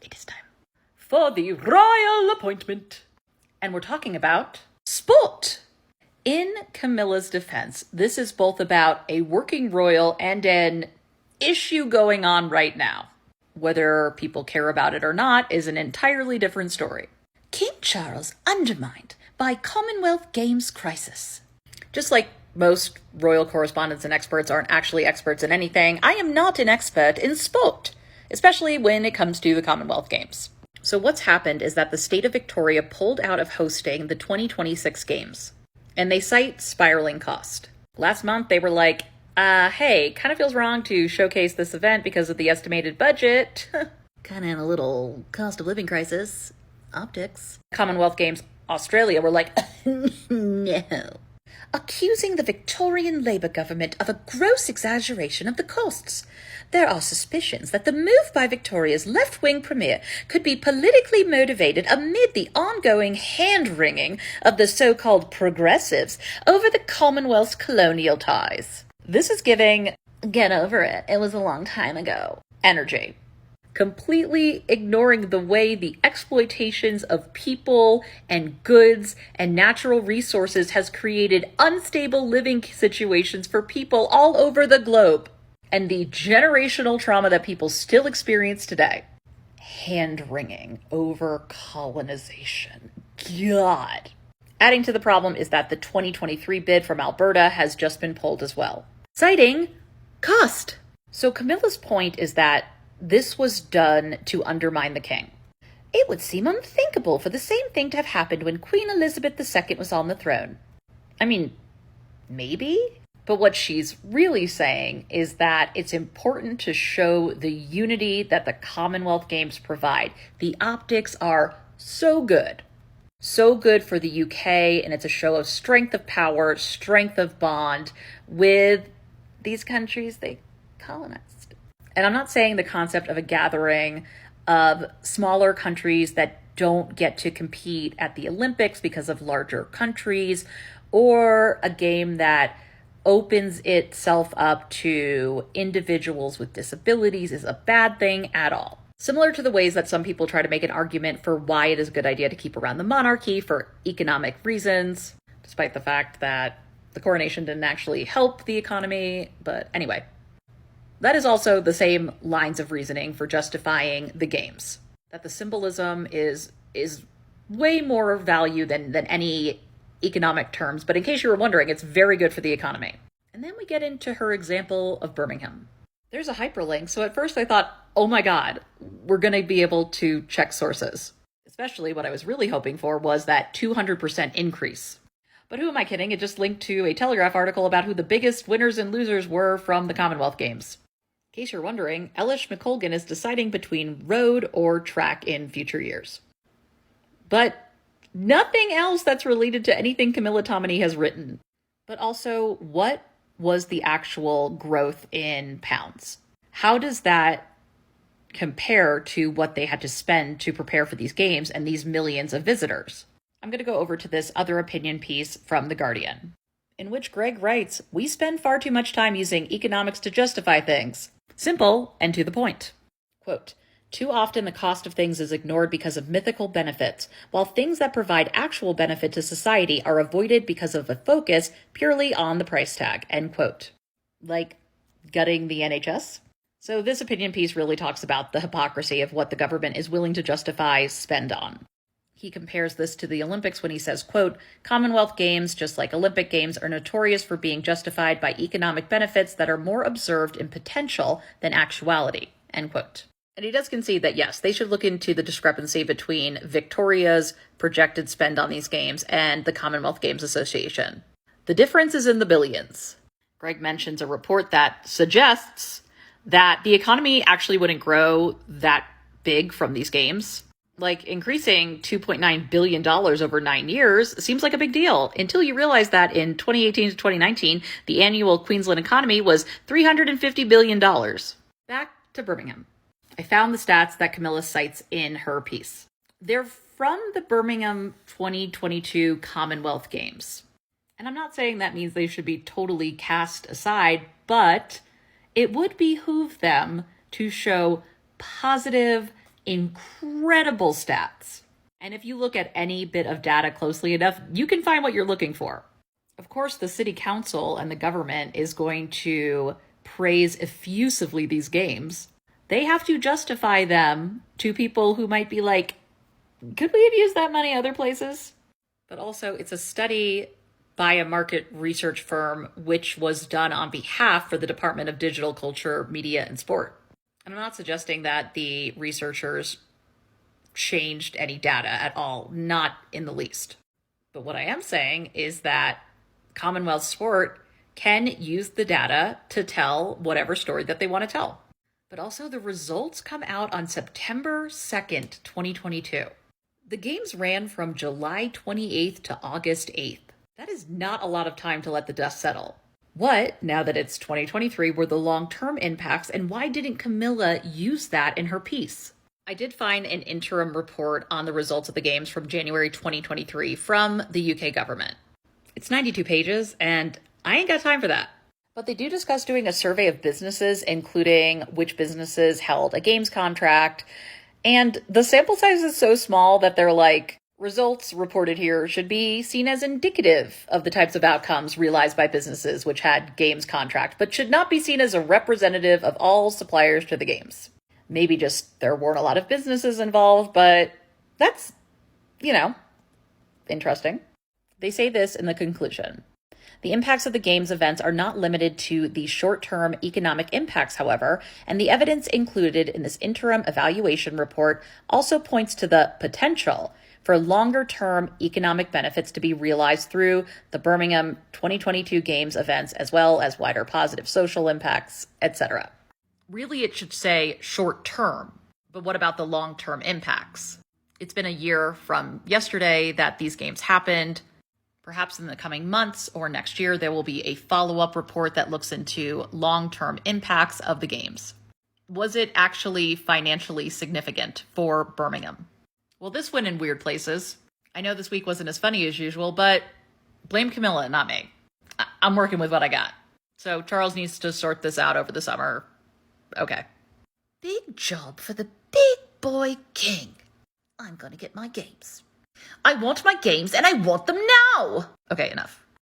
it is time for the royal appointment. And we're talking about sport. In Camilla's defense, this is both about a working royal and an issue going on right now. Whether people care about it or not is an entirely different story. King Charles undermined by Commonwealth Games crisis. Just like most royal correspondents and experts aren't actually experts in anything, I am not an expert in sport, especially when it comes to the Commonwealth Games. So what's happened is that the state of Victoria pulled out of hosting the 2026 Games. And they cite spiraling cost. Last month, they were like, hey, kind of feels wrong to showcase this event because of the estimated budget. Kind of in a little cost of living crisis. Optics. Commonwealth Games Australia were like, no. Accusing the Victorian Labour government of a gross exaggeration of the costs. There are suspicions that the move by Victoria's left-wing premier could be politically motivated amid the ongoing hand-wringing of the so-called progressives over the Commonwealth's colonial ties. This is giving, get over it, it was a long time ago, energy. Completely ignoring the way the exploitations of people and goods and natural resources has created unstable living situations for people all over the globe, and the generational trauma that people still experience today. Hand-wringing over colonization. God. Adding to the problem is that the 2023 bid from Alberta has just been pulled as well, citing cost. So Camilla's point is that this was done to undermine the king. It would seem unthinkable for the same thing to have happened when Queen Elizabeth II was on the throne. I mean, maybe? But what she's really saying is that it's important to show the unity that the Commonwealth Games provide. The optics are so good. So good for the UK, and it's a show of strength of power, strength of bond with these countries they colonized. And I'm not saying the concept of a gathering of smaller countries that don't get to compete at the Olympics because of larger countries, or a game that opens itself up to individuals with disabilities is a bad thing at all. Similar to the ways that some people try to make an argument for why it is a good idea to keep around the monarchy for economic reasons, despite the fact that the coronation didn't actually help the economy. But anyway, that is also the same lines of reasoning for justifying the games. That the symbolism is way more value than any economic terms. But in case you were wondering, it's very good for the economy. And then we get into her example of Birmingham. There's a hyperlink, so at first I thought, oh my God, we're going to be able to check sources. Especially what I was really hoping for was that 200% increase. But who am I kidding? It just linked to a Telegraph article about who the biggest winners and losers were from the Commonwealth Games. In case you're wondering, Elish McColgan is deciding between road or track in future years. But nothing else that's related to anything Camilla Tominey has written. But also, what was the actual growth in pounds? How does that compare to what they had to spend to prepare for these games and these millions of visitors? I'm going to go over to this other opinion piece from The Guardian, in which Greg writes, "We spend far too much time using economics to justify things. Simple and to the point." Quote, "Too often the cost of things is ignored because of mythical benefits, while things that provide actual benefit to society are avoided because of a focus purely on the price tag." End quote. Like gutting the NHS? So this opinion piece really talks about the hypocrisy of what the government is willing to justify spend on. He compares this to the Olympics when he says, quote, "Commonwealth Games, just like Olympic Games, are notorious for being justified by economic benefits that are more observed in potential than actuality." End quote. And he does concede that, yes, they should look into the discrepancy between Victoria's projected spend on these games and the Commonwealth Games Association. The difference is in the billions. Greg mentions a report that suggests that the economy actually wouldn't grow that big from these games. Like, increasing $2.9 billion over 9 years seems like a big deal, until you realize that in 2018 to 2019, the annual Queensland economy was $350 billion. Back to Birmingham. I found the stats that Camilla cites in her piece. They're from the Birmingham 2022 Commonwealth Games. And I'm not saying that means they should be totally cast aside, but it would behoove them to show positive Incredible stats. And if you look at any bit of data closely enough, you can find what you're looking for. Of course, the city council and the government is going to praise effusively these games. They have to justify them to people who might be like, could we have used that money other places? But also, it's a study by a market research firm which was done on behalf for the Department of Digital Culture, Media, and Sport. And I'm not suggesting that the researchers changed any data at all, not in the least. But what I am saying is that Commonwealth Sport can use the data to tell whatever story that they want to tell. But also the results come out on September 2nd, 2022. The games ran from July 28th to August 8th. That is not a lot of time to let the dust settle. What, now that it's 2023, were the long-term impacts, and why didn't Camilla use that in her piece? I did find an interim report on the results of the games from January 2023 from the UK government. It's 92 pages, and I ain't got time for that. But they do discuss doing a survey of businesses, including which businesses held a games contract. And the sample size is so small that they're like, results reported here should be seen as indicative of the types of outcomes realized by businesses which had games contract, but should not be seen as a representative of all suppliers to the games. Maybe just there weren't a lot of businesses involved, but that's, interesting. They say this in the conclusion. The impacts of the games events are not limited to the short-term economic impacts, however, and the evidence included in this interim evaluation report also points to the potential for longer-term economic benefits to be realized through the Birmingham 2022 Games events, as well as wider positive social impacts, etc. Really, it should say short-term, but what about the long-term impacts? It's been a year from yesterday that these games happened. Perhaps in the coming months or next year, there will be a follow-up report that looks into long-term impacts of the games. Was it actually financially significant for Birmingham? Well, this went in weird places. I know this week wasn't as funny as usual, but blame Camilla, not me. I'm working with what I got. So Charles needs to sort this out over the summer. Okay. Big job for the big boy king. I'm gonna get my games. I want my games and I want them now. Okay, enough.